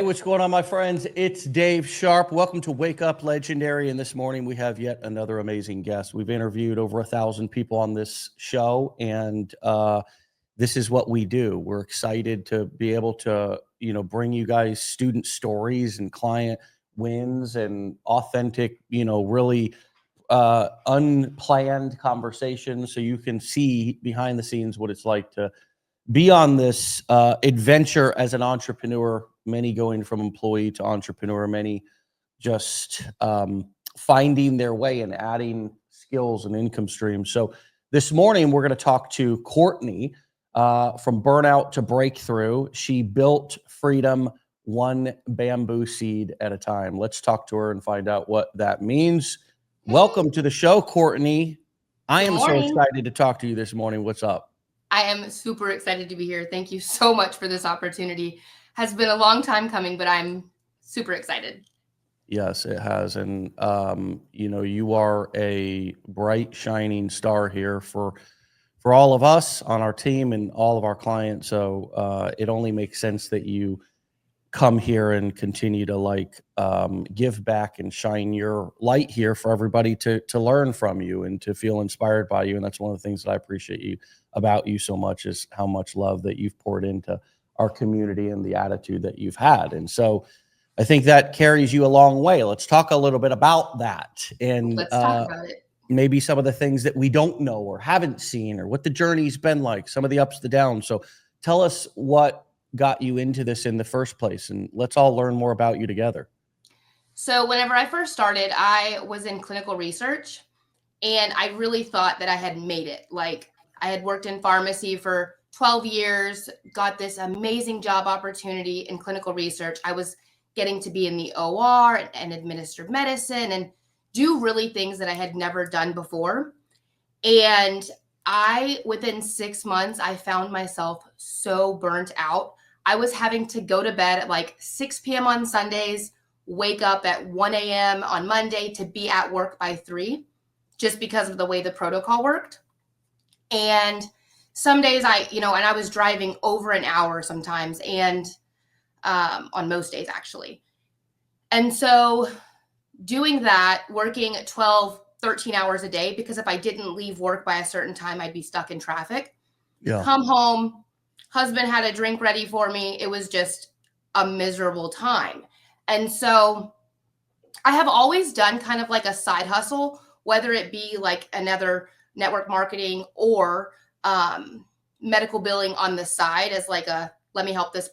what's going on, my friends? It's Dave Sharpe. Welcome to Wake Up Legendary. And this morning we have yet another amazing guest. We've interviewed over 1,000 people on this show, and this is what we do. We're excited to be able to, bring you guys student stories and client wins and authentic, really unplanned conversations, so you can see behind the scenes what it's like to be on this adventure as an entrepreneur, many going from employee to entrepreneur, many just finding their way and adding skills and income streams. So this morning, we're going to talk to Courtney from Burnout to Breakthrough. She built freedom one bamboo seed at a time. Let's talk to her and find out what that means. Welcome to the show, Courtney. I am so excited to talk to you this morning. What's up? I am super excited to be here. Thank you so much for this opportunity. Has been a long time coming, but I'm super excited. Yes, it has. And, you are a bright, shining star here for all of us on our team and all of our clients. So it only makes sense that you come here and continue to give back and shine your light here for everybody to learn from you and to feel inspired by you. And that's one of the things that I appreciate about you so much, is how much love that you've poured into our community and the attitude that you've had. And so I think that carries you a long way. Let's talk a little bit about that. And let's talk about it. Maybe some of the things that we don't know or haven't seen, or what the journey's been like, some of the ups, the downs. So tell us what got you into this in the first place, and let's all learn more about you together. So whenever I first started, I was in clinical research, and I really thought that I had made it. Like, I had worked in pharmacy for 12 years, got this amazing job opportunity in clinical research. I was getting to be in the OR and administer medicine and do really things that I had never done before. And within 6 months, I found myself so burnt out. I was having to go to bed at like 6 p.m. on Sundays, wake up at 1 a.m. on Monday to be at work by 3, just because of the way the protocol worked. And some days and I was driving over an hour sometimes, and on most days actually. And so doing that, working 12, 13 hours a day, because if I didn't leave work by a certain time, I'd be stuck in traffic. Yeah. Come home, husband had a drink ready for me. It was just a miserable time. And so I have always done kind of like a side hustle, whether it be like another network marketing or medical billing on the side as like let me help this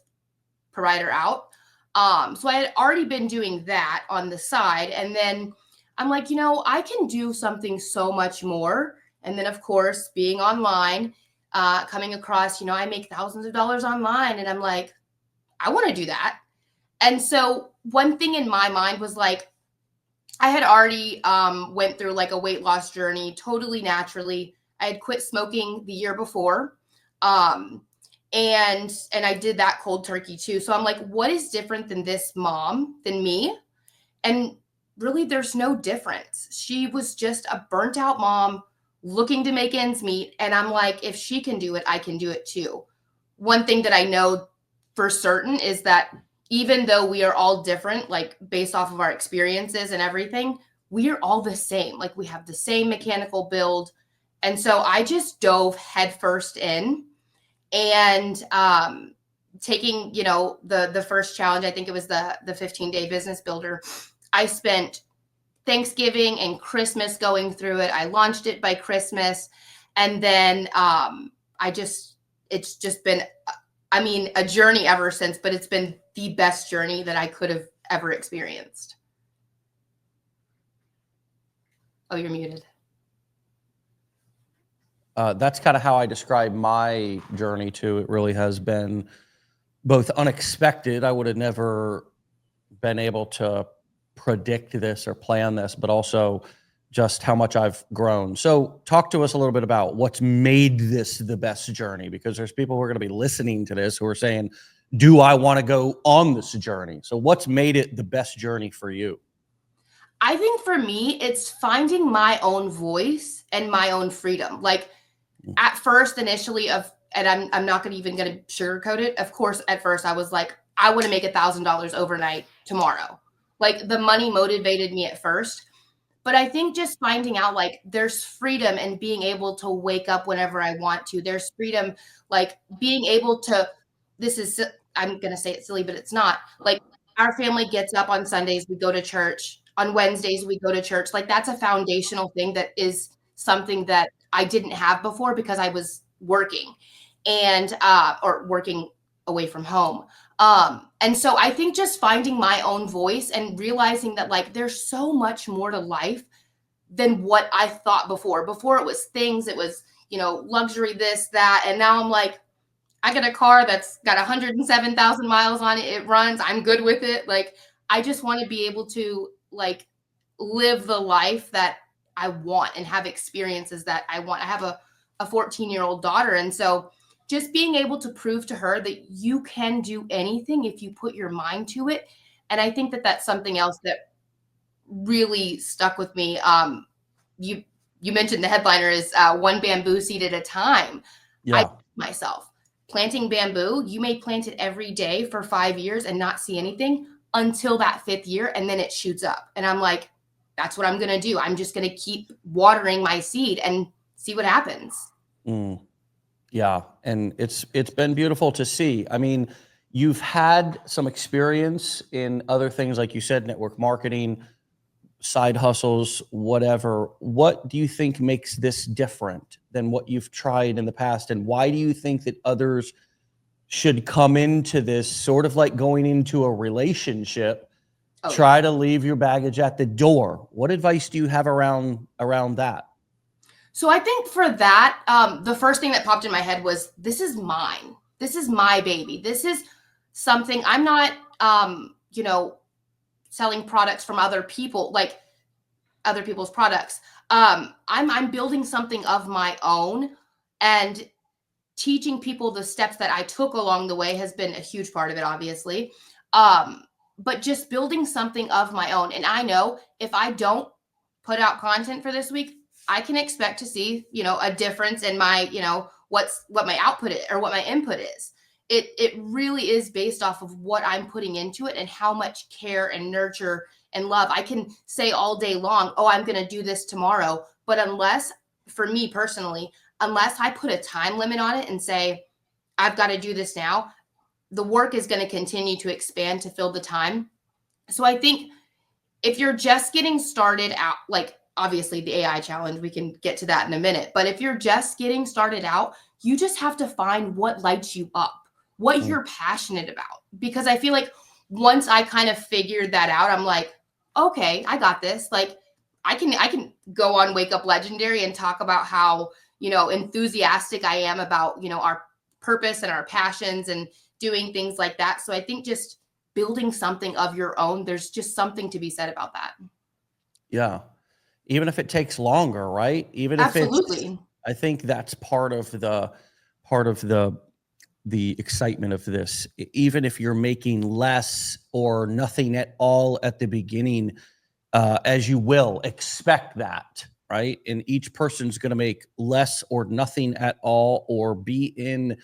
provider out. So I had already been doing that on the side. And then I'm like, I can do something so much more. And then, of course, being online, coming across, I make thousands of dollars online. And I'm like, I want to do that. And so one thing in my mind was like, I had already went through like a weight loss journey totally naturally. I had quit smoking the year before. And I did that cold turkey too. So I'm like, what is different than this mom, than me? And really, there's no difference. She was just a burnt out mom looking to make ends meet. And I'm like, if she can do it, I can do it too. One thing that I know for certain is that even though we are all different, like based off of our experiences and everything, we are all the same. Like, we have the same mechanical build. And so I just dove headfirst in. And taking, the first challenge, I think it was the 15-day business builder. I spent Thanksgiving and Christmas going through it. I launched it by Christmas. And then it's just been, a journey ever since, but it's been the best journey that I could have ever experienced. Oh, you're muted. That's kind of how I describe my journey too. It really has been both unexpected. I would have never been able to predict this or plan this, but also just how much I've grown. So talk to us a little bit about what's made this the best journey, because there's people who are going to be listening to this who are saying, do I want to go on this journey? So what's made it the best journey for you? I think for me, it's finding my own voice and my own freedom. Like, at first, initially, and I'm not even going to sugarcoat it. Of course, at first I was like, I want to make $1,000 overnight tomorrow. Like the money motivated me at first. But I think just finding out like there's freedom and being able to wake up whenever I want to. There's freedom, like being able to, this is, I'm going to say it silly, but it's not. Like our family gets up on Sundays, we go to church. On Wednesdays, we go to church. Like that's a foundational thing that is something that I didn't have before because I was working and, or working away from home. And so I think just finding my own voice and realizing that like there's so much more to life than what I thought before. Before it was things, it was, you know, luxury, this, that. And now I'm like, I got a car that's got 107,000 miles on it. It runs. I'm good with it. Like, I just want to be able to like live the life that I want and have experiences that I want. I have a 14-year-old daughter. And so just being able to prove to her that you can do anything if you put your mind to it. And I think that that's something else that really stuck with me. You mentioned the headliner is one bamboo seed at a time. Yeah. I myself planting bamboo, you may plant it every day for 5 years and not see anything until that 5th year, and then it shoots up. And I'm like, that's what I'm going to do. I'm just going to keep watering my seed and see what happens. Yeah. And it's been beautiful to see. I mean, you've had some experience in other things, like you said, network marketing, side hustles, whatever. What do you think makes this different than what you've tried in the past? And why do you think that others should come into this sort of like going into a relationship, try to leave your baggage at the door? What advice do you have around that? So I think for that, the first thing that popped in my head was, this is mine. This is my baby. This is something I'm not, you know, selling products from other people, like other people's products. I'm building something of my own, and teaching people the steps that I took along the way has been a huge part of it, obviously. But just building something of my own. And I know if I don't put out content for this week, I can expect to see, you know, a difference in my, you know, what my output is or what my input is. It really is based off of what I'm putting into it and how much care and nurture and love. I can say all day long, oh, I'm going to do this tomorrow. But unless, for me personally, unless I put a time limit on it and say, I've got to do this now, the work is going to continue to expand to fill the time. So I think if you're just getting started out, like obviously the AI challenge, we can get to that in a minute. But if you're just getting started out, you just have to find what lights you up, what you're passionate about. Because I feel like once I kind of figured that out, I'm like, okay, I got this. Like I can go on Wake Up Legendary and talk about how, you know, enthusiastic I am about, you know, our purpose and our passions and doing things like that. So I think just building something of your own, there's just something to be said about that. Yeah. Even if it takes longer, right? Even if Absolutely. I think that's part of the excitement of this. Even if you're making less or nothing at all at the beginning, as you will expect that, right? And each person's going to make less or nothing at all, or be in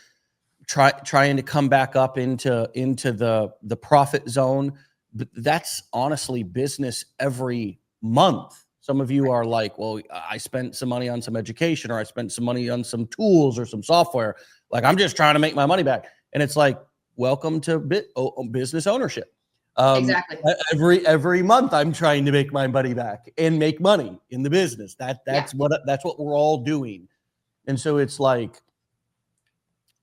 trying to come back up into the profit zone. But that's honestly business every month. Some of you are like, well, I spent some money on some education, or I spent some money on some tools or some software. Like, I'm just trying to make my money back. And it's like, welcome to business ownership. Exactly. Every month I'm trying to make my money back and make money in the business. That's what we're all doing. And so it's like,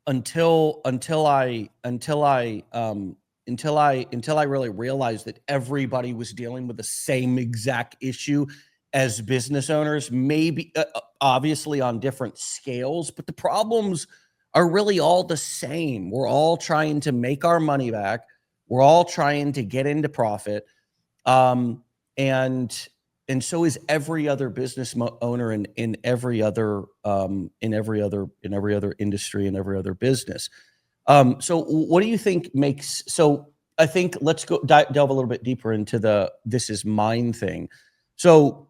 until I really realized that everybody was dealing with the same exact issue as business owners, maybe obviously on different scales, but the problems are really all the same. We're all trying to make our money back. We're all trying to get into profit. And so is every other business owner in every other industry and every other business. So what do you think makes, so I think let's go delve a little bit deeper into the this is mine thing. So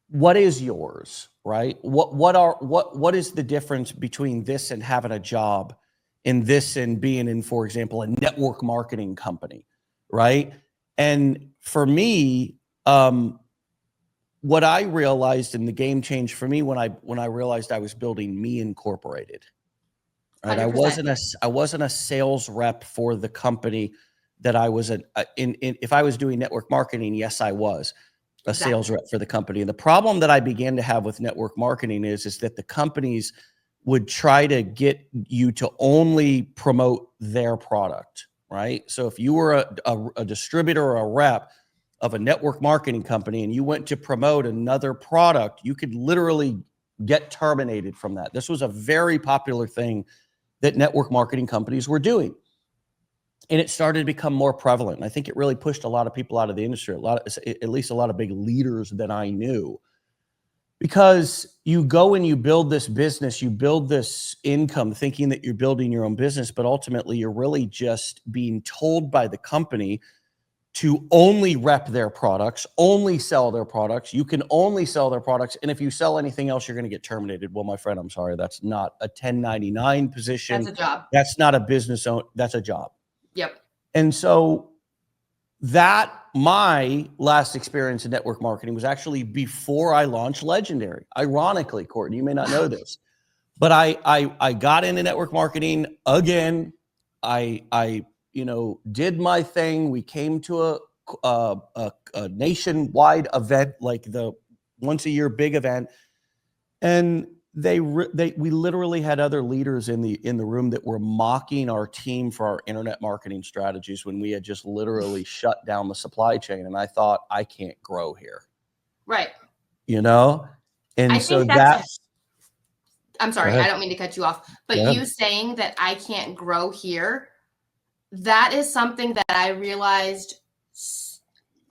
what is yours, right? What is the difference between this and having a job in this and being in, for example, a network marketing company, right? And for me, what I realized, and the game changed for me when I realized I was building Me Incorporated. Right, 100%. I wasn't a sales rep for the company that I was if I was doing network marketing, yes, I was a sales rep for the company. And the problem that I began to have with network marketing is that the companies would try to get you to only promote their product, right? So if you were a distributor or a rep of a network marketing company and you went to promote another product, you could literally get terminated from that. This was a very popular thing that network marketing companies were doing. And it started to become more prevalent. And I think it really pushed a lot of people out of the industry, at least a lot of big leaders that I knew. Because you go and you build this business, you build this income thinking that you're building your own business, but ultimately you're really just being told by the company to only rep their products, only sell their products. You can only sell their products. And if you sell anything else, you're going to get terminated. Well, my friend, I'm sorry. That's not a 1099 position. That's a job. That's not a business own. That's a job. Yep. And so my last experience in network marketing was actually before I launched Legendary. Ironically, Courtney, you may not know this, but I got into network marketing again. I did my thing. We came to a nationwide event, like the once a year big event. And we literally had other leaders in the room that were mocking our team for our internet marketing strategies when we had just literally shut down the supply chain. And I thought, I can't grow here. Right. And I so think I'm sorry, I don't mean to cut you off, but you saying that I can't grow here, that is something that I realized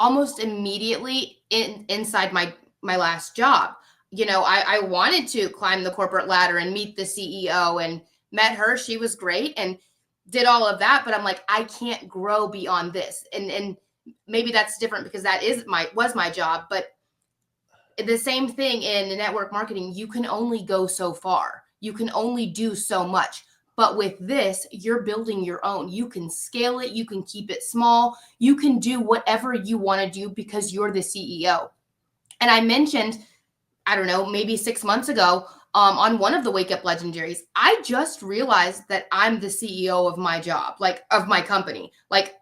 almost immediately inside my last job. I wanted to climb the corporate ladder and meet the CEO, and met her. She was great and did all of that. But I'm like, I can't grow beyond this. And maybe that's different because that was my job. But the same thing in network marketing, you can only go so far. You can only do so much. But with this, you're building your own. You can scale it. You can keep it small. You can do whatever you want to do because you're the CEO. And I mentioned, I don't know, maybe 6 months ago, on one of the Wake Up Legendaries, I just realized that I'm the CEO of my job, like of my company. Like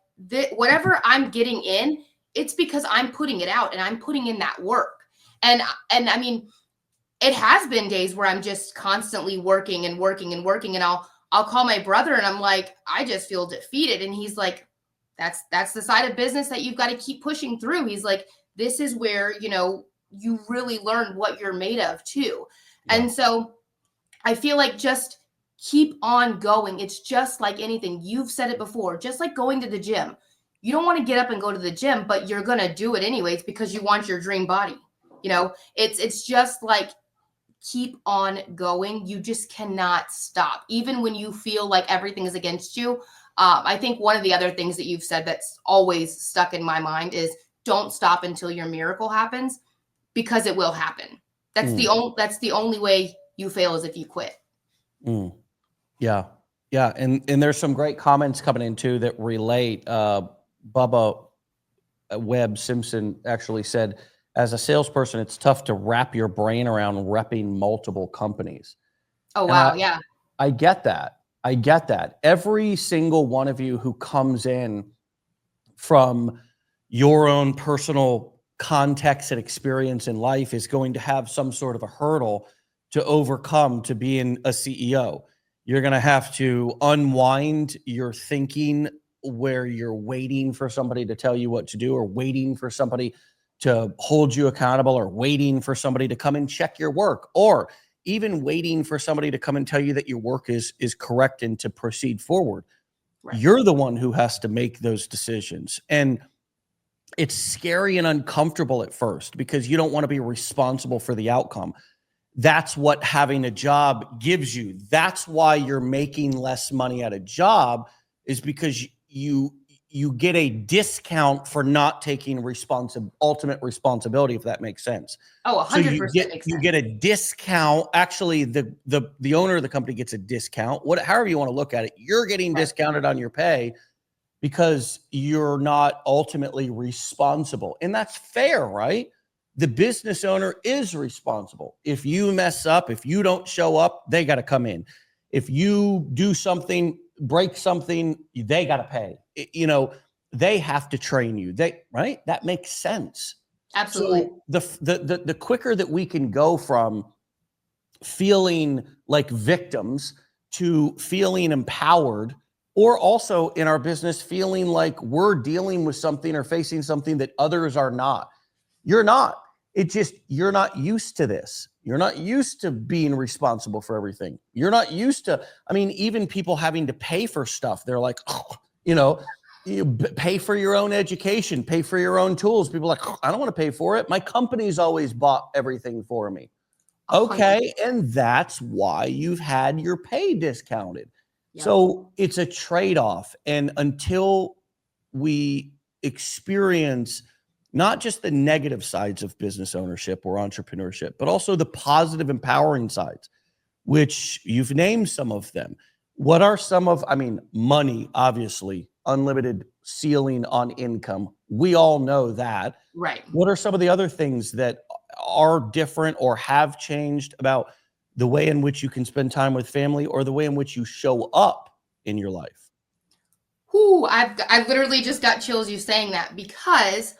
whatever I'm getting in, it's because I'm putting it out and I'm putting in that work. And I mean, it has been days where I'm just constantly working and working and working. And I'll call my brother and I'm like, I just feel defeated. And he's like, that's the side of business that you've got to keep pushing through. He's like, this is where, you really learn what you're made of too. Yeah. And so I feel like just keep on going. It's just like anything. You've said it before, just like going to the gym. You don't want to get up and go to the gym, but you're going to do it anyways because you want your dream body. It's just like, keep on going. You just cannot stop. Even when you feel like everything is against you. I think one of the other things that you've said that's always stuck in my mind is don't stop until your miracle happens. Because it will happen. That's the only way you fail is if you quit. Yeah. And there's some great comments coming in too that relate. Bubba Webb Simpson actually said, as a salesperson, it's tough to wrap your brain around repping multiple companies. Oh, wow. Yeah. I get that. Every single one of you who comes in from your own personal context and experience in life is going to have some sort of a hurdle to overcome to being a CEO. You're going to have to unwind your thinking where you're waiting for somebody to tell you what to do, or waiting for somebody to hold you accountable, or waiting for somebody to come and check your work, or even waiting for somebody to come and tell you that your work is correct and to proceed forward. Right. You're the one who has to make those decisions. And it's scary and uncomfortable at first because you don't want to be responsible for the outcome. That's what having a job gives you. That's why you're making less money at a job, is because you you get a discount for not taking ultimate responsibility, if that makes sense. Oh, 100% So you makes sense. get a discount. Actually, the owner of the company gets a discount. However you want to look at it, you're getting discounted on your pay because you're not ultimately responsible. And that's fair, right? The business owner is responsible. If you mess up, if you don't show up, they got to come in. If you do something, break something, they got to pay. They have to train you. Right? That makes sense. Absolutely. So the quicker that we can go from feeling like victims to feeling empowered, or also in our business, feeling like we're dealing with something or facing something that others are not. You're not. You're not used to this. You're not used to being responsible for everything. You're not used to, even people having to pay for stuff. They're like, you pay for your own education, pay for your own tools. People are like, I don't want to pay for it. My company's always bought everything for me. Okay. And that's why you've had your pay discounted. Yep. So it's a trade-off. And until we experience not just the negative sides of business ownership or entrepreneurship, but also the positive, empowering sides, which you've named some of them. What are some of, money, obviously, unlimited ceiling on income. We all know that. Right. What are some of the other things that are different or have changed about the way in which you can spend time with family or the way in which you show up in your life? I've literally just got chills you saying that, because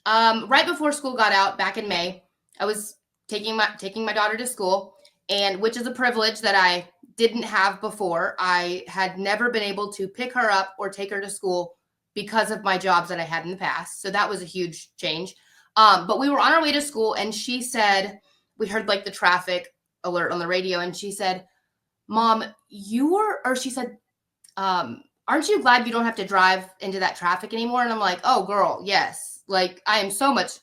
right before school got out back in May, I was taking my daughter to school, and which is a privilege that I didn't have before. I had never been able to pick her up or take her to school because of my jobs that I had in the past. So that was a huge change. But we were on our way to school, and she said, we heard like the traffic alert on the radio, and she said, Mom, she said, aren't you glad you don't have to drive into that traffic anymore? And I'm like, oh girl, yes. Like, I am so much,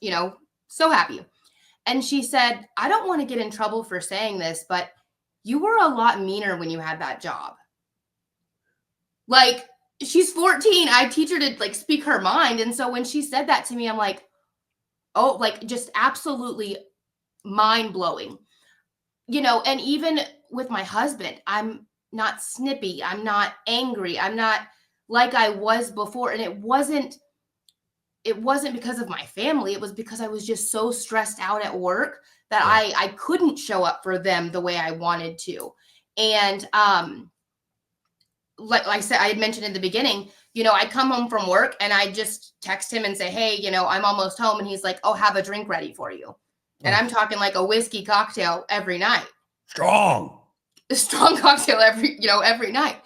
so happy. And she said, I don't want to get in trouble for saying this, but you were a lot meaner when you had that job. Like, she's 14. I teach her to like speak her mind. And so when she said that to me, I'm like, oh, like just absolutely mind blowing, and even with my husband, I'm not snippy. I'm not angry. I'm not like I was before. And it wasn't because of my family. It was because I was just so stressed out at work that I couldn't show up for them the way I wanted to. And like I said, I had mentioned in the beginning, I'd come home from work and I just text him and say, hey, I'm almost home. And he's like, oh, have a drink ready for you. And I'm talking like a whiskey cocktail every night. A strong cocktail every night.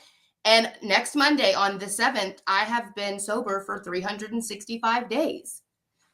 And next Monday on the 7th, I have been sober for 365 days.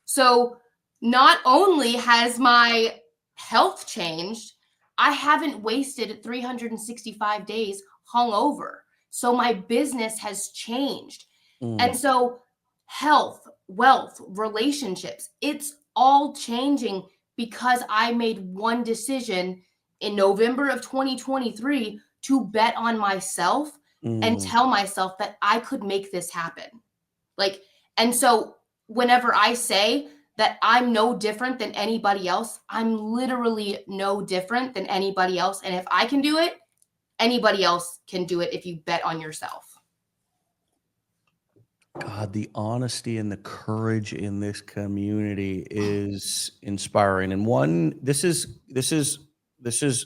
So not only has my health changed, I haven't wasted 365 days hungover. So my business has changed. And so health, wealth, relationships, it's all changing because I made one decision in November of 2023 to bet on myself and tell myself that I could make this happen. And so whenever I say that I'm no different than anybody else, I'm literally no different than anybody else. And if I can do it, anybody else can do it if you bet on yourself. God, the honesty and the courage in this community is inspiring. And this is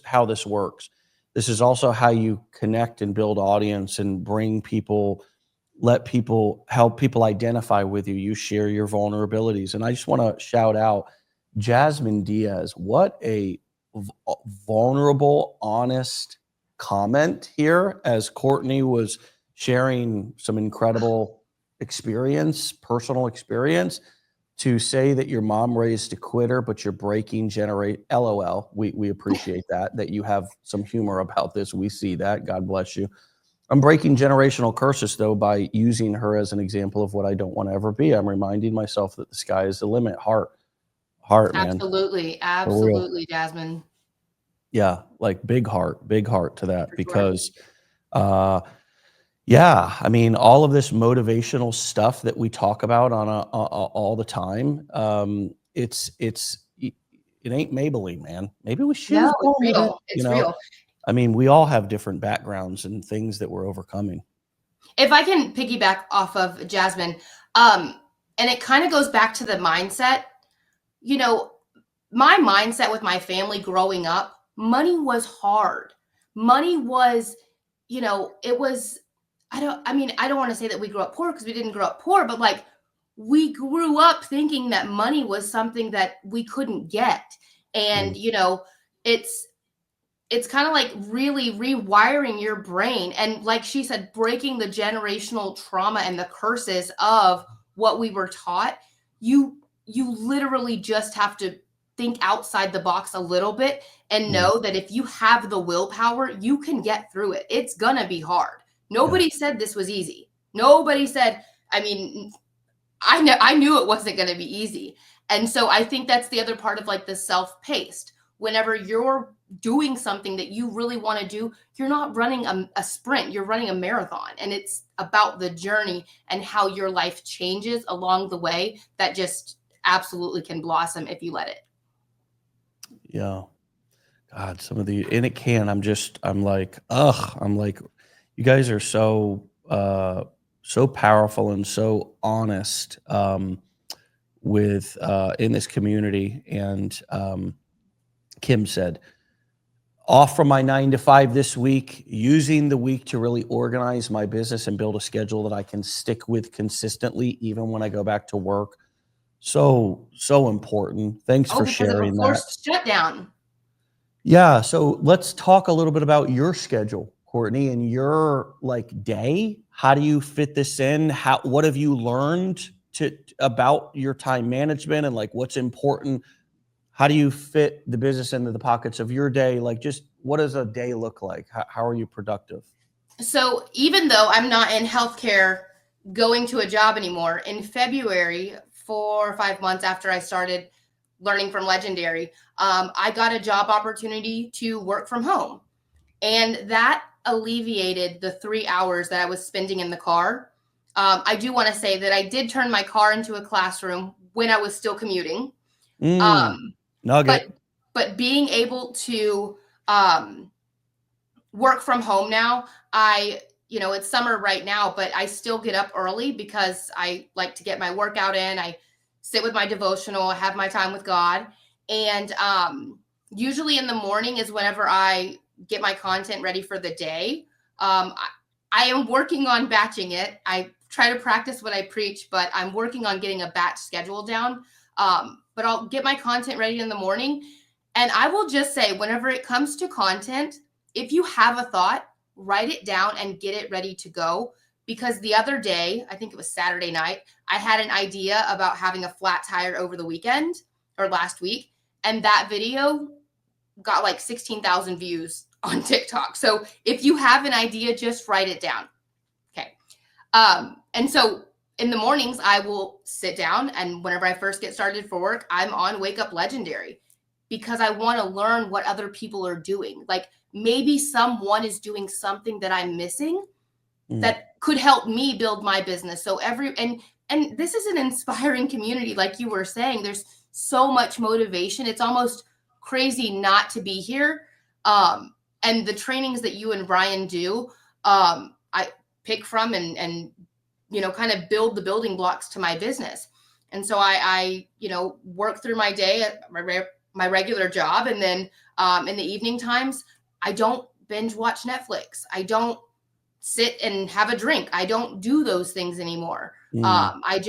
how this works. This is also how you connect and build audience and bring people, help people identify with you. You share your vulnerabilities. And I just want to shout out Jasmine Diaz. What a vulnerable, honest comment here as Courtney was sharing some incredible personal experience, to say that your mom raised a quitter, but you're breaking LOL. We appreciate that you have some humor about this. We see that. God bless you. I'm breaking generational curses, though, by using her as an example of what I don't want to ever be. I'm reminding myself that the sky is the limit. Heart, man. Absolutely, Jasmine. Yeah, like big heart to that, because Yeah, I mean, all of this motivational stuff that we talk about on all the time, it ain't Maybelline, man. Maybe she was No, it's born with it, real. It's real. I mean, we all have different backgrounds and things that we're overcoming. If I can piggyback off of Jasmine, and it kind of goes back to the mindset, you know, my mindset with my family growing up, money was hard. Money was, it was, I don't want to say that we grew up poor because we didn't grow up poor, but like we grew up thinking that money was something that we couldn't get. And, Mm, it's kind of like really rewiring your brain. And like she said, breaking the generational trauma and the curses of what we were taught. You literally just have to think outside the box a little bit and mm, know that if you have the willpower, you can get through it. It's gonna be hard. yeah, Nobody said this was easy. Nobody said, I mean, I knew it wasn't going to be easy. And so I think that's the other part of like the self-paced. Whenever you're doing something that you really want to do, you're not running a sprint, you're running a marathon. And it's about the journey and how your life changes along the way that just absolutely can blossom if you let it. yeah. God, and it can. I'm like, ugh. I'm like, you guys are so powerful and so honest with in this community. And Kim said, off from my 9 to 5 this week, using the week to really organize my business and build a schedule that I can stick with consistently, even when I go back to work. So important. Thanks Oh, for because of a sharing that. forced shutdown. Yeah, so let's talk a little bit about your schedule, Courtney, and your like day. How do you fit this in? What have you learned about your time management and like what's important? How do you fit the business into the pockets of your day? Like just what does a day look like? How are you productive? So even though I'm not in healthcare going to a job anymore, in February, 4 or 5 months after I started learning from Legendary, I got a job opportunity to work from home. And that alleviated the 3 hours that I was spending in the car. I do want to say that I did turn my car into a classroom when I was still commuting. Mm, Um, but nugget. but being able to um, work from home now, it's summer right now, but I still get up early because I like to get my workout in. I sit with my devotional, I have my time with God. And usually in the morning is whenever I get my content ready for the day. I am working on batching it. I try to practice what I preach, but I'm working on getting a batch schedule down. But I'll get my content ready in the morning. And I will just say, whenever it comes to content, if you have a thought, write it down and get it ready to go. Because the other day, I think it was Saturday night, I had an idea about having a flat tire over the weekend or last week. And that video got like 16,000 views on TikTok. So if you have an idea, just write it down. Okay. And so in the mornings, I will sit down, and whenever I first get started for work, I'm on Wake Up Legendary because I want to learn what other people are doing. Like maybe someone is doing something that I'm missing Mm, that could help me build my business. So and this is an inspiring community, like you were saying. There's so much motivation. It's almost crazy not to be here. And the trainings that you and Brian do, I pick from and kind of build the building blocks to my business. And so I work through my day at my regular job, and then in the evening times, I don't binge watch Netflix. I don't sit and have a drink. I don't do those things anymore. mm, I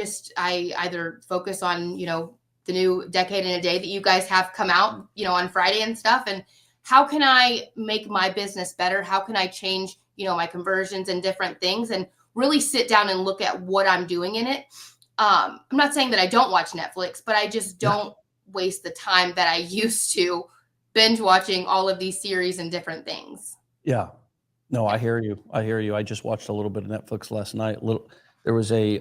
either focus on, the new Decade in a Day that you guys have come out, on Friday and stuff. And how can I make my business better? How can I change, my conversions and different things, and really sit down and look at what I'm doing in it. I'm not saying that I don't watch Netflix, but I just yeah, don't waste the time that I used to binge watching all of these series and different things. yeah. No, Yeah. I hear you. I hear you. I just watched a little bit of Netflix last night. There was a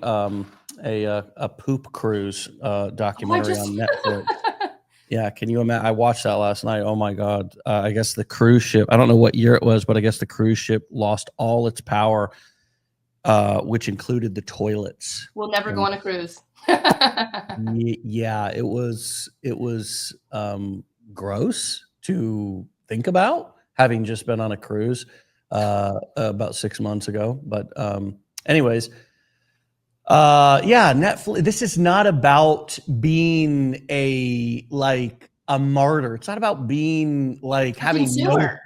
poop cruise Oh, I documentary just on Netflix. Yeah, can you imagine? I watched that last night. Oh my God. I guess the cruise ship, I don't know what year it was, but I guess the cruise ship lost all its power which included the toilets. We'll never go And on a cruise. yeah, it was gross to think about, having just been on a cruise about 6 months ago. But anyways, yeah, Netflix. This is not about being a martyr. It's not about being like A having no. consumer.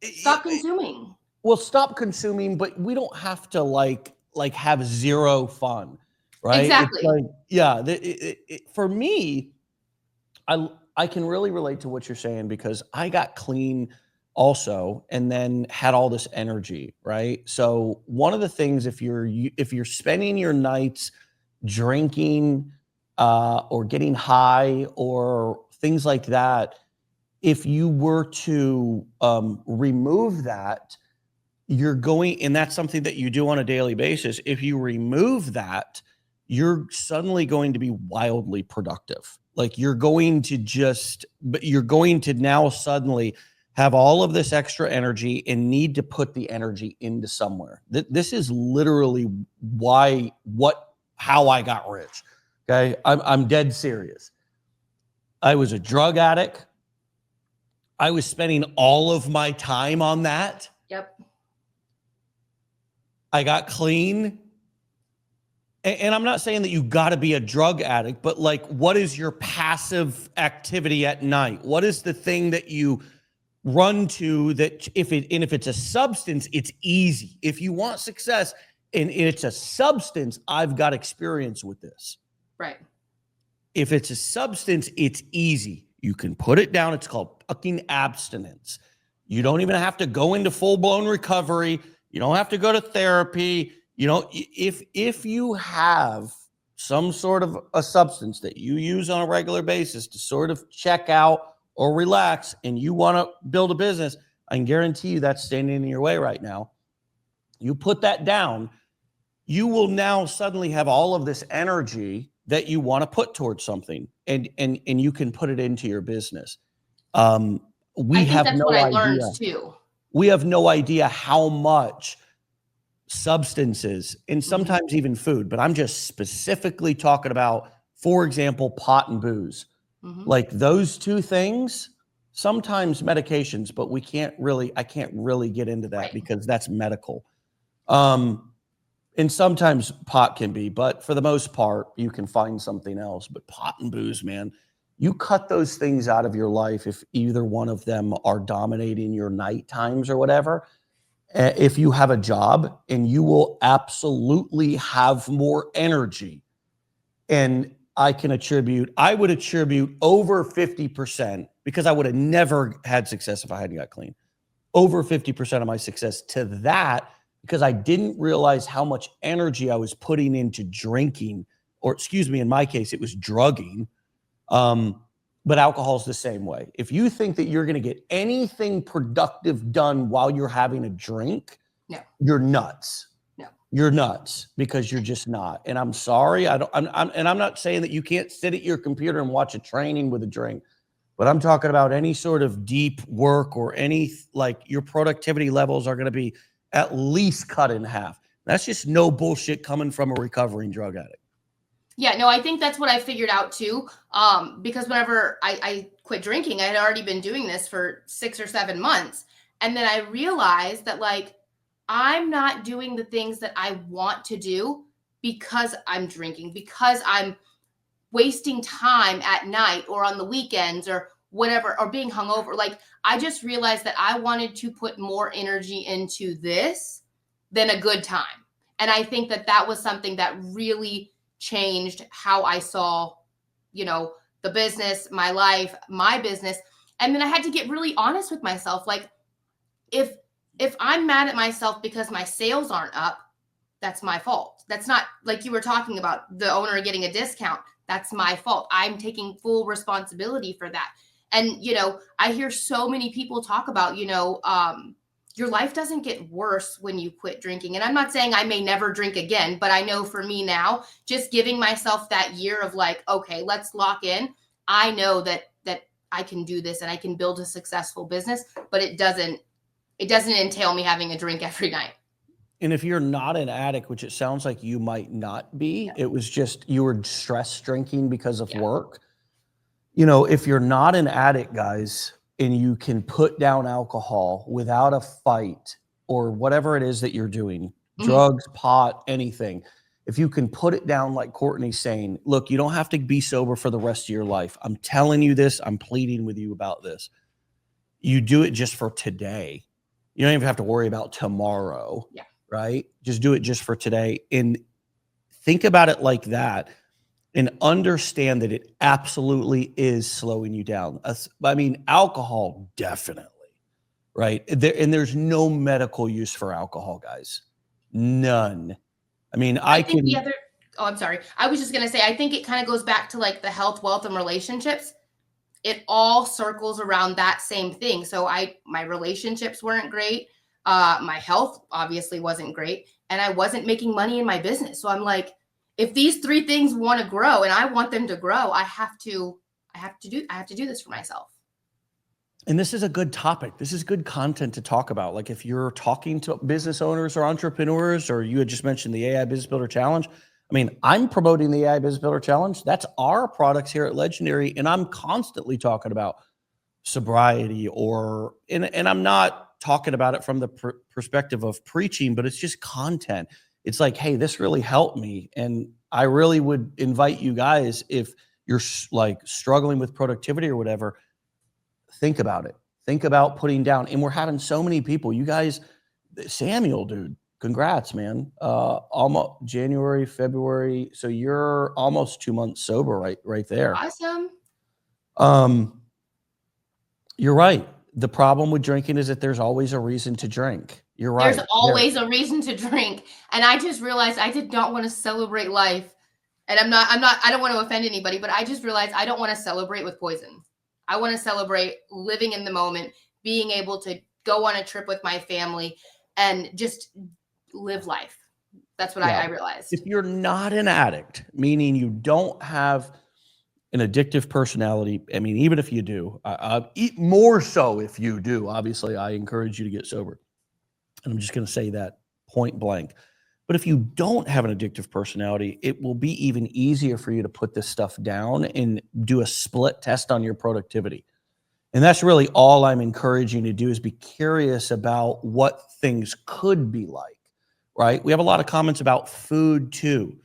Stop consuming. Well, stop consuming, but we don't have to like have zero fun, right? It's Exactly. like, yeah, for me, I can really relate to what you're saying, because I got clean also and then had all this energy, right? So one of the things, if you're spending your nights drinking or getting high or things like that, if you were to remove that, you're going, and that's something that you do on a daily basis. If you remove that, you're suddenly going to be wildly productive. Like you're going to now suddenly have all of this extra energy and need to put the energy into somewhere. This is literally how I got rich. Okay. I'm dead serious. I was a drug addict. I was spending all of my time on that. Yep. I got clean. And I'm not saying that you got to be a drug addict, but like, what is your passive activity at night? What is the thing that you run to that if it's a substance, it's easy. If you want success and it's a substance, I've got experience with this. Right. If it's a substance, it's easy. You can put it down. It's called fucking abstinence. You don't even have to go into full-blown recovery. You don't have to go to therapy. You know, if you have some sort of a substance that you use on a regular basis to sort of check out or relax, and you want to build a business, I can guarantee you that's standing in your way right now. You put that down, you will now suddenly have all of this energy that you want to put towards something, and you can put it into your business. We have no what I idea. learned too. We have no idea how much substances and sometimes even food, but I'm just specifically talking about, for example, pot and booze. Like those two things, sometimes medications, but I can't really get into that because that's medical. And sometimes pot can be, but for the most part, you can find something else. But pot and booze, man, you cut those things out of your life if either one of them are dominating your night times or whatever. If you have a job, and you will absolutely have more energy. And I would attribute over 50%, because I would have never had success if I hadn't got clean. Over 50% of my success to that, because I didn't realize how much energy I was putting into drinking, or excuse me, in my case, it was drugging. But alcohol's the same way. If you think that you're going to get anything productive done while you're having a drink, no, you're nuts. No, you're nuts, because you're just not. And I'm sorry. I'm not saying that you can't sit at your computer and watch a training with a drink, but I'm talking about any sort of deep work or any, like, your productivity levels are going to be at least cut in half. That's just no bullshit coming from a recovering drug addict. Yeah, no, I think that's what I figured out too. Because whenever I quit drinking, I had already been doing this for 6 or 7 months. And then I realized that, like, I'm not doing the things that I want to do because I'm drinking, because I'm wasting time at night or on the weekends or whatever, or being hungover. Like, I just realized that I wanted to put more energy into this than a good time. And I think that that was something that really changed how I saw, the business, my life, my business. And then I had to get really honest with myself. Like, if I'm mad at myself because my sales aren't up, that's my fault. That's not, like you were talking about, the owner getting a discount. That's my fault. I'm taking full responsibility for that. And, I hear so many people talk about, your life doesn't get worse when you quit drinking. And I'm not saying I may never drink again, but I know for me now, just giving myself that year of, like, okay, let's lock in. I know that I can do this and I can build a successful business, but it doesn't entail me having a drink every night. And if you're not an addict, which it sounds like you might not be, it was just you were stress drinking because of work. You know, if you're not an addict, guys, and you can put down alcohol without a fight or whatever it is that you're doing, drugs, pot, anything, if you can put it down like Courtney's saying, look, you don't have to be sober for the rest of your life. I'm telling you this. I'm pleading with you about this. You do it just for today. You don't even have to worry about tomorrow, right? Just do it just for today. And think about it like that and understand that it absolutely is slowing you down. I mean, alcohol, definitely, right? And there's no medical use for alcohol, guys. None. I mean, I'm sorry. I was just going to say, I think it kind of goes back to like the health, wealth, and relationships. It all circles around that same thing. So my relationships weren't great. My health obviously wasn't great. And I wasn't making money in my business. So I'm like, if these three things want to grow and I want them to grow, I have to do this for myself. And this is a good topic. This is good content to talk about. Like if you're talking to business owners or entrepreneurs, or you had just mentioned the AI Business Builder Challenge. I mean, I'm promoting the AI Business Builder Challenge. That's our products here at Legendary. And I'm constantly talking about sobriety and I'm not talking about it from the perspective of preaching, but it's just content. It's like, hey, this really helped me. And I really would invite you guys, if you're like struggling with productivity or whatever, think about it. Think about putting down. And we're having so many people. You guys, Samuel, dude, congrats, man. Almost January, February. So you're almost 2 months sober, right there. Awesome. You're right. The problem with drinking is that there's always a reason to drink. You're right. There's always a reason to drink. And I just realized I did not want to celebrate life. And I don't want to offend anybody, but I just realized I don't want to celebrate with poison. I want to celebrate living in the moment, being able to go on a trip with my family and just live life. That's what I realized. If you're not an addict, meaning you don't have an addictive personality, I mean, even if you do, more so if you do, obviously, I encourage you to get sober. And I'm just going to say that point blank. But if you don't have an addictive personality, it will be even easier for you to put this stuff down and do a split test on your productivity. And that's really all I'm encouraging you to do, is be curious about what things could be like, right? We have a lot of comments about food too.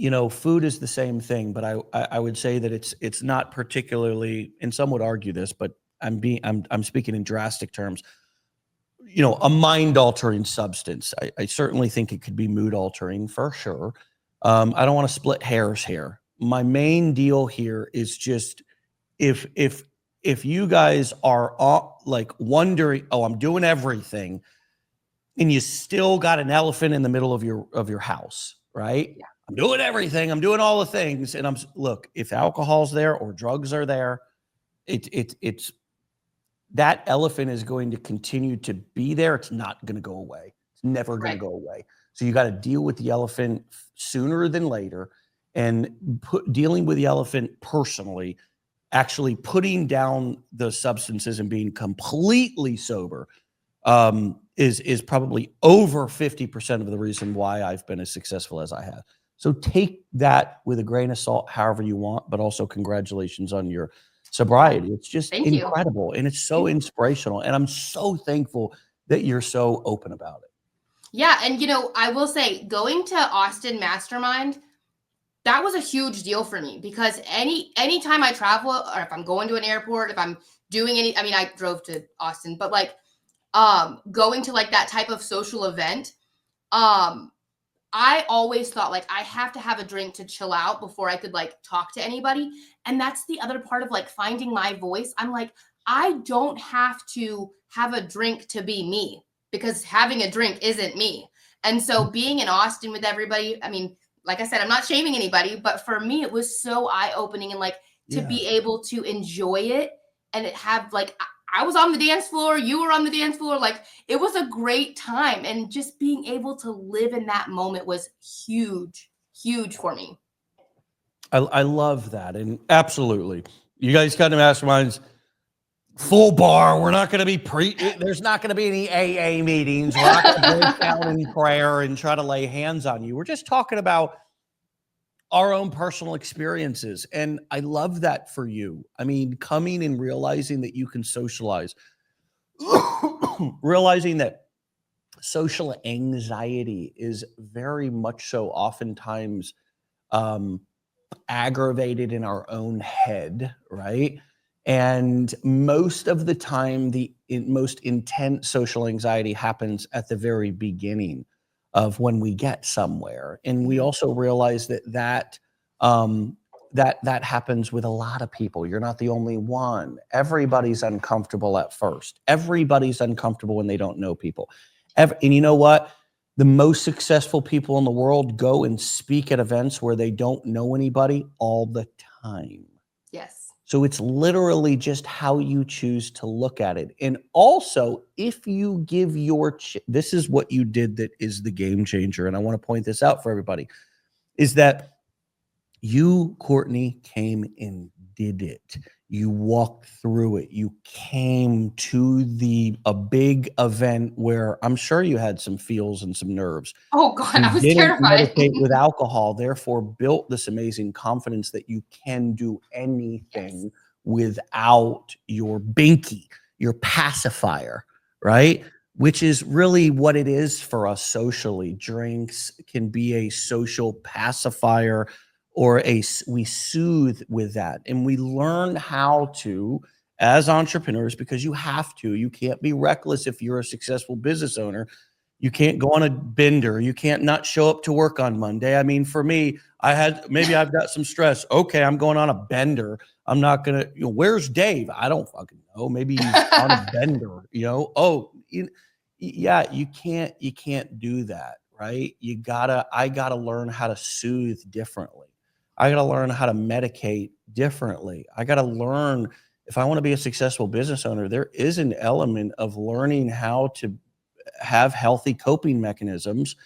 You know, food is the same thing, but I would say that it's not particularly, and some would argue this, but I'm speaking in drastic terms. You know, a mind-altering substance. I certainly think it could be mood-altering for sure. I don't want to split hairs here. My main deal here is just if you guys are like wondering, oh, I'm doing everything, and you still got an elephant in the middle of your house, right? Yeah. I'm doing everything. I'm doing all the things, and look. If alcohol's there or drugs are there, it's that elephant is going to continue to be there. It's not going to go away. It's never going to go away. So you got to deal with the elephant sooner than later, and dealing with the elephant personally, actually putting down the substances and being completely sober is probably over 50% of the reason why I've been as successful as I have. So take that with a grain of salt, however you want, but also congratulations on your sobriety. It's just incredible. And it's so inspirational. And I'm so thankful that you're so open about it. Yeah. And, you know, I will say going to Austin Mastermind, that was a huge deal for me, because anytime I travel, or if I'm going to an airport, if I'm doing I drove to Austin, but like going to like that type of social event, I always thought like I have to have a drink to chill out before I could like talk to anybody. And that's the other part of like finding my voice. I'm like, I don't have to have a drink to be me, because having a drink isn't me. And so being in Austin with everybody, I mean, like I said, I'm not shaming anybody, but for me, it was so eye-opening, and like to be able to enjoy it, and it have like, I was on the dance floor, you were on the dance floor. Like it was a great time. And just being able to live in that moment was huge, huge for me. I love that. And absolutely. You guys got to masterminds. full bar. We're not going to be there's not going to be any AA meetings. We're not going to break down in prayer and try to lay hands on you. We're just talking about our own personal experiences. And I love that for you. I mean, coming and realizing that you can socialize, realizing that social anxiety is very much so oftentimes aggravated in our own head, right? And most of the time, the most intense social anxiety happens at the very beginning of when we get somewhere. And we also realize that that happens with a lot of people. You're not the only one. Everybody's uncomfortable at first. Everybody's uncomfortable when they don't know people. And you know what? The most successful people in the world go and speak at events where they don't know anybody all the time. Yes. So it's literally just how you choose to look at it. And also, if you give this is what you did that is the game changer. And I want to point this out for everybody, is that you, Courtney, came and did it. You walked through it. You came to a big event where I'm sure you had some feels and some nerves. Oh God, You I was didn't terrified. meditate with alcohol, therefore built this amazing confidence that you can do anything without your binky, your pacifier, right? Which is really what it is for us socially. Drinks can be a social pacifier, or we soothe with that. And we learn how to, as entrepreneurs, because you have to. You can't be reckless if you're a successful business owner. You can't go on a bender. You can't not show up to work on Monday. I mean, for me, maybe I've got some stress. Okay, I'm going on a bender. I'm not going to, where's Dave? I don't fucking know. Maybe he's on a bender, yeah, you can't do that, right? I gotta learn how to soothe differently. I gotta learn how to medicate differently. I gotta learn, if I want to be a successful business owner, there is an element of learning how to have healthy coping mechanisms,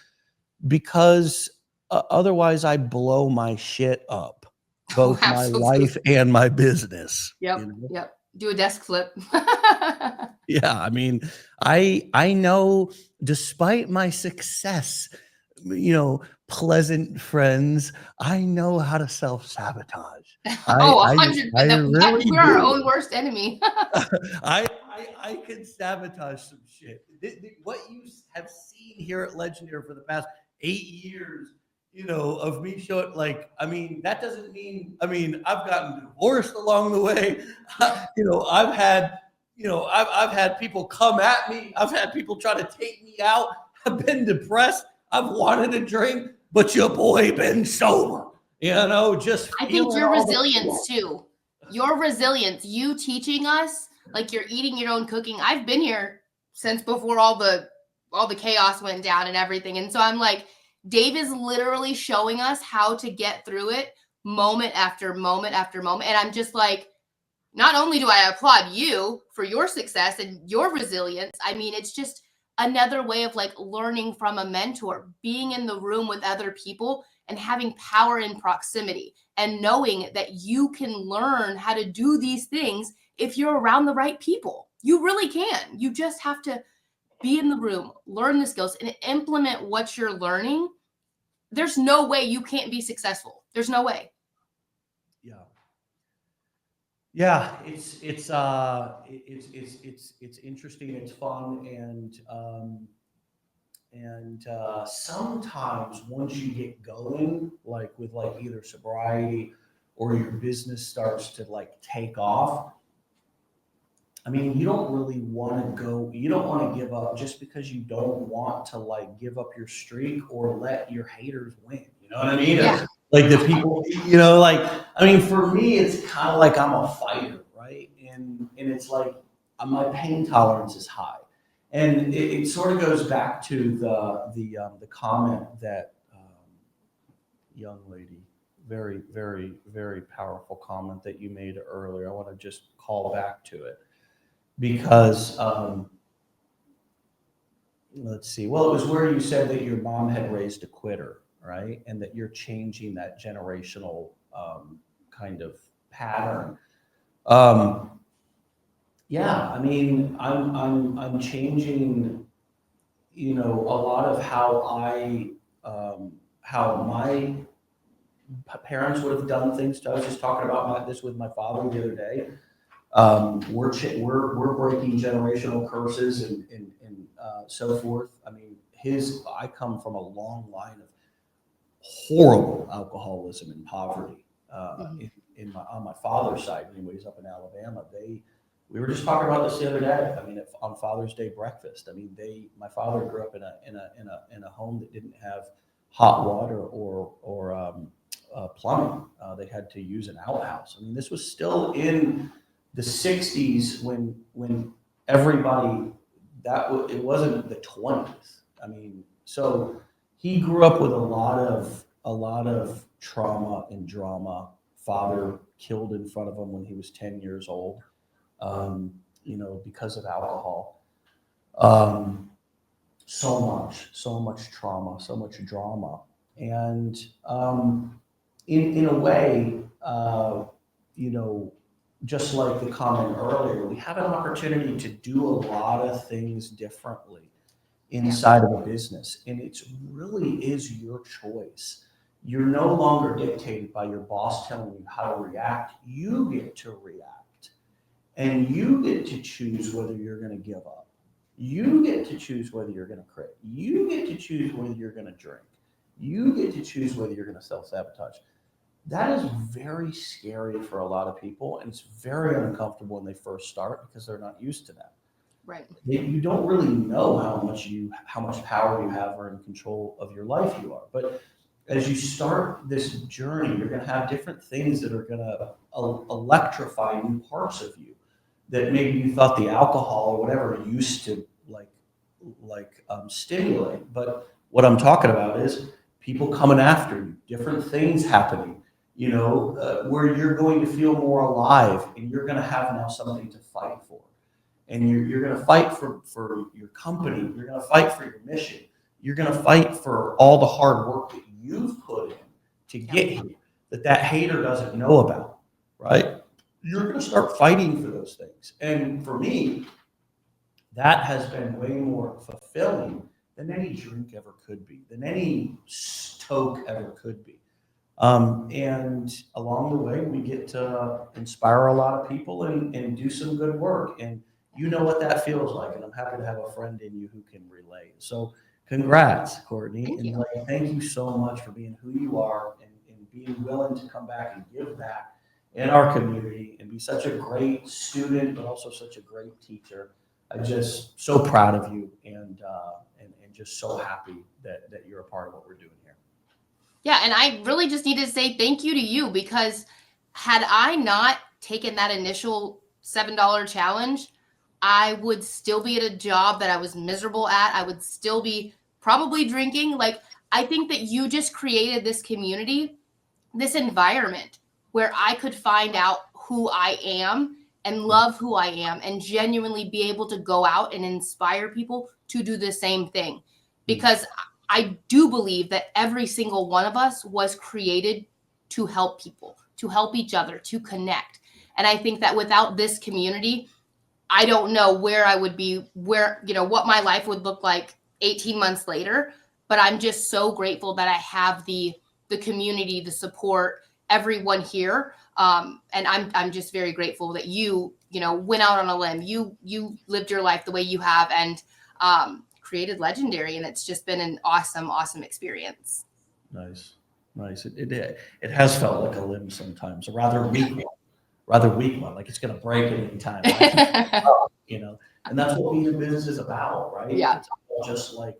because otherwise I blow my shit up, both my life and my business. Yep. Yep. Do a desk flip. Yeah. I mean, I know, despite my success, pleasant friends, I know how to self-sabotage. 100%. We're our own worst enemy. I can sabotage some shit. What you have seen here at Legendary for the past 8 years, of me showing, that doesn't mean, I've gotten divorced along the way. I've had people come at me. I've had people try to take me out. I've been depressed. I've wanted to drink, but your boy been sober. I think your resilience too. Your resilience, you teaching us, like you're eating your own cooking. I've been here since before all the chaos went down and everything. And so I'm like, Dave is literally showing us how to get through it moment after moment after moment. And I'm just like, not only do I applaud you for your success and your resilience, I mean, it's just another way of like learning from a mentor, being in the room with other people and having power in proximity and knowing that you can learn how to do these things if you're around the right people. You really can. You just have to be in the room, learn the skills, and implement what you're learning. There's no way you can't be successful. There's no way. Yeah. Yeah, it's interesting. It's fun, and sometimes once you get going, like with either sobriety or your business starts to take off, I mean, you don't really want to go, you don't want to give up just because you don't want to give up your streak or let your haters win. You know what I mean? Yeah. Like the people, for me, it's kind of like I'm a fighter, right? And it's like my pain tolerance is high. And it sort of goes back to the comment that young lady, very, very, very powerful comment that you made earlier. I want to just call back to it because let's see. Well, it was where you said that your mom had raised a quitter, right? And that you're changing that generational kind of pattern. Yeah, I mean, I'm changing, you know, a lot of how my parents would have done things. I was just talking about this with my father the other day. We're breaking generational curses and so forth. I mean, I come from a long line of horrible alcoholism and poverty on my father's side, anyways, up in Alabama. We were just talking about this the other day. I mean, on Father's Day breakfast, I mean, my father grew up in a home that didn't have hot water or plumbing. They had to use an outhouse. I mean, this was still in the 60s when everybody it wasn't the 20s. I mean, so he grew up with a lot of trauma and drama. Father killed in front of him when he was 10 years old, you know, because of alcohol. So much trauma, so much drama. And in a way, you know, just like the comment earlier, we have an opportunity to do a lot of things differently inside of a business. And it really is your choice. You're no longer dictated by your boss telling you how to react. You get to react. And you get to choose whether you're going to give up. You get to choose whether you're going to quit. You get to choose whether you're going to drink. You get to choose whether you're going to self-sabotage. That is very scary for a lot of people, and it's very uncomfortable when they first start because they're not used to that. Right. You don't really know how much power you have or in control of your life you are. But as you start this journey, you're going to have different things that are going to electrify new parts of you that maybe you thought the alcohol or whatever used to stimulate. But what I'm talking about is people coming after you, different things happening, you know, where you're going to feel more alive and you're going to have now something to fight for. And you're going to fight for your company. You're going to fight for your mission. You're going to fight for all the hard work that you've put in to get here that hater doesn't know about, right? You're going to start fighting for those things. And for me, that has been way more fulfilling than any drink ever could be, than any toke ever could be. And along the way, we get to inspire a lot of people and do some good work. And you know what that feels like. And I'm happy to have a friend in you who can relate. So congrats, Courtney. Thank you so much for being who you are and being willing to come back and give back in our community and be such a great student, but also such a great teacher. I'm just so proud of you and just so happy that you're a part of what we're doing here. Yeah, and I really just need to say thank you to you, because had I not taken that initial $7 challenge, I would still be at a job that I was miserable at. I would still be probably drinking. Like, I think that you just created this community, this environment where I could find out who I am and love who I am and genuinely be able to go out and inspire people to do the same thing. Because I do believe that every single one of us was created to help people, to help each other, to connect. And I think that without this community, I don't know where I would be, what my life would look like 18 months later. But I'm just so grateful that I have the community, the support, everyone here. And I'm just very grateful that you went out on a limb. You lived your life the way you have and created Legendary. And it's just been an awesome, awesome experience. Nice. It has felt like a limb sometimes, a rather weak one, like it's going to break at any time. And that's what being in business is about, right? Yeah. It's just like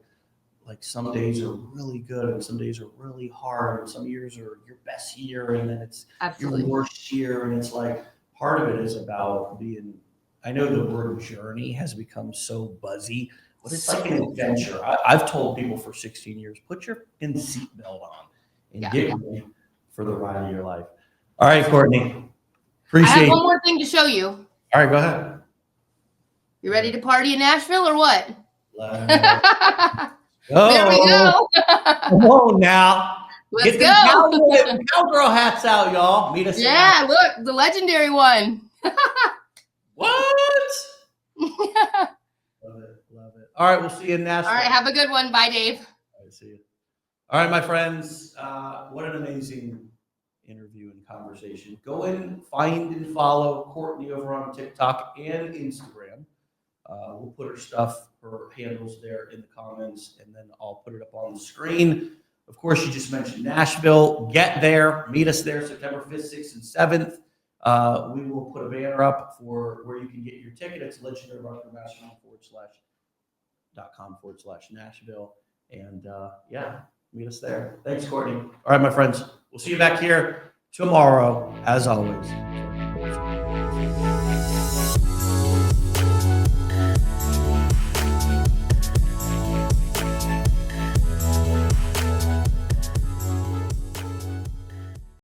some days are really good and some days are really hard and some years are your best year and then it's your worst year. And it's like part of it is about being, I know the word journey has become so buzzy, but it's like an adventure. I've told people for 16 years, put your seatbelt on and get ready for the ride of your life. All right, Courtney. Appreciate I have one more thing to show you. All right, go ahead. You ready to party in Nashville or what? Oh, there we go. Come on now. Let's go. Cowgirl hats out, y'all. Meet us. Yeah, look, the Legendary one. What? Love it. Love it. All right. We'll see you in Nashville. All right. Have a good one. Bye, Dave. All right. See you. All right, my friends. What an amazing interview and conversation. Go and find and follow Courtney over on TikTok and Instagram. We'll put her stuff, her handles there in the comments, and then I'll put it up on the screen. Of course, you just mentioned Nashville. Get there. Meet us there September 5th, 6th, and 7th. We will put a banner up for where you can get your ticket. It's legendarymarketingmastermind.com/Nashville. And yeah, meet us there. Thanks, Courtney. All right, my friends. We'll see you back here tomorrow, as always.